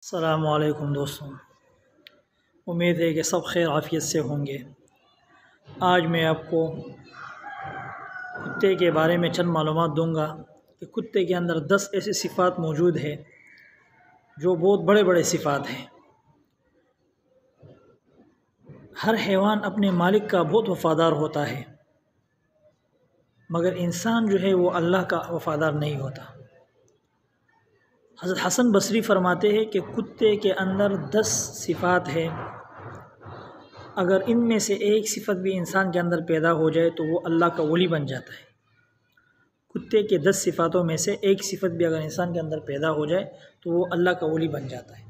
السلام علیکم دوستوں، امید ہے کہ سب خیر عافیت سے ہوں گے۔ آج میں آپ کو کتے کے بارے میں چند معلومات دوں گا کہ کتے کے اندر 10 ایسی صفات موجود ہیں جو بہت بڑے بڑے صفات ہیں۔ ہر حیوان اپنے مالک کا بہت وفادار ہوتا ہے، مگر انسان جو ہے وہ اللہ کا وفادار نہیں ہوتا۔ حضرت حسن بصری فرماتے ہیں کہ کتے کے اندر 10 صفات ہیں، اگر ان میں سے ایک صفت بھی انسان کے اندر پیدا ہو جائے تو وہ اللہ کا ولی بن جاتا ہے۔ کتے کے 10 صفاتوں میں سے ایک صفت بھی اگر انسان کے اندر پیدا ہو جائے تو وہ اللہ کا ولی بن جاتا ہے۔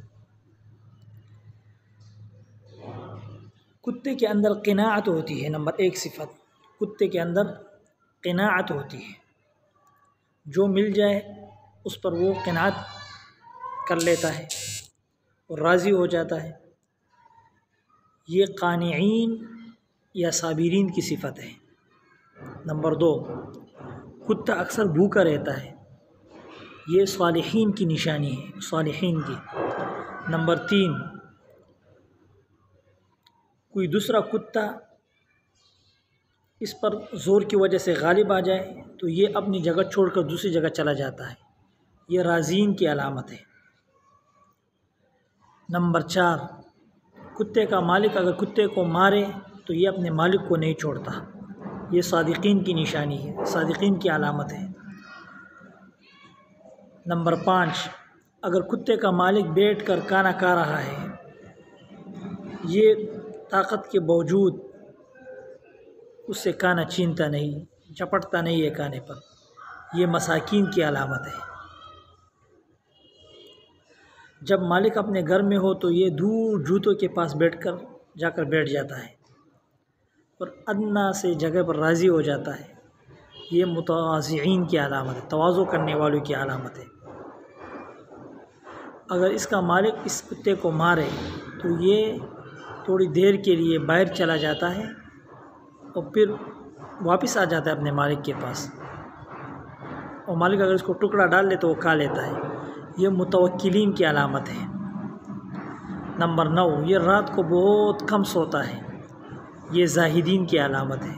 کتے کے اندر قناعت ہوتی ہے۔ نمبر 1 صفت، کتے کے اندر قناعت ہوتی ہے، جو مل جائے اس پر وہ قناعت کر لیتا ہے اور راضی ہو جاتا ہے۔ یہ قانعین یا صابرین کی صفت ہے۔ نمبر 2، کتا اکثر بھوکا رہتا ہے، یہ صالحین کی نشانی ہے، صالحین کی۔ نمبر 3، کوئی دوسرا کتا اس پر زور کی وجہ سے غالب آ جائے تو یہ اپنی جگہ چھوڑ کر دوسری جگہ چلا جاتا ہے، یہ راضین کی علامت ہے۔ نمبر 4، کتے کا مالک اگر کتے کو مارے تو یہ اپنے مالک کو نہیں چھوڑتا، یہ صادقین کی نشانی ہے، صادقین کی علامت ہے۔ نمبر 5، اگر کتے کا مالک بیٹھ کر کھانا کھا رہا ہے، یہ طاقت کے باوجود اس سے کھانا چھینتا نہیں، جھپٹتا نہیں ہے کھانے پر، یہ مساکین کی علامت ہے۔ جب مالک اپنے گھر میں ہو تو یہ دور جوتوں کے پاس جا کر بیٹھ جاتا ہے اور ادنیٰ سے جگہ پر راضی ہو جاتا ہے، یہ متواضعین کی علامت ہے، تواضع کرنے والوں کی علامت ہے۔ اگر اس کا مالک اس کتے کو مارے تو یہ تھوڑی دیر کے لیے باہر چلا جاتا ہے اور پھر واپس آ جاتا ہے اپنے مالک کے پاس، اور مالک اگر اس کو ٹکڑا ڈال لے تو وہ کھا لیتا ہے، یہ متوکلین کی علامت ہے۔ نمبر 9، یہ رات کو بہت کم سوتا ہے، یہ زاہدین کی علامت ہے۔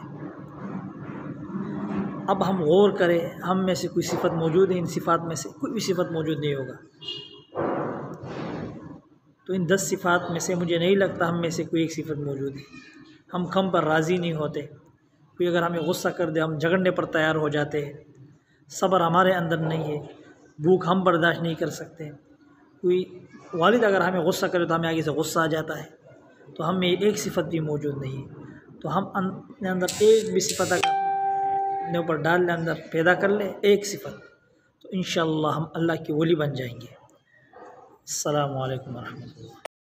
اب ہم غور کریں، ہم میں سے کوئی صفت موجود ہے؟ ان صفات میں سے کوئی بھی صفت موجود نہیں ہوگا، تو ان 10 صفات میں سے مجھے نہیں لگتا ہم میں سے کوئی ایک صفت موجود ہے۔ ہم کم پر راضی نہیں ہوتے، کوئی اگر ہمیں غصہ کر دے ہم جھگڑنے پر تیار ہو جاتے ہیں، صبر ہمارے اندر نہیں ہے، بھوک ہم برداشت نہیں کر سکتے، کوئی والد اگر ہمیں غصہ کرے تو ہمیں آگے سے غصہ آ جاتا ہے، تو ہم میں ایک صفت بھی موجود نہیں ہے۔ تو ہم اپنے اندر ایک بھی صفت اگر اپنے اوپر ڈال لیں، اندر پیدا کر لیں ایک صفت، تو انشاءاللہ ہم اللہ کے ولی بن جائیں گے۔ السلام علیکم ورحمۃ اللہ۔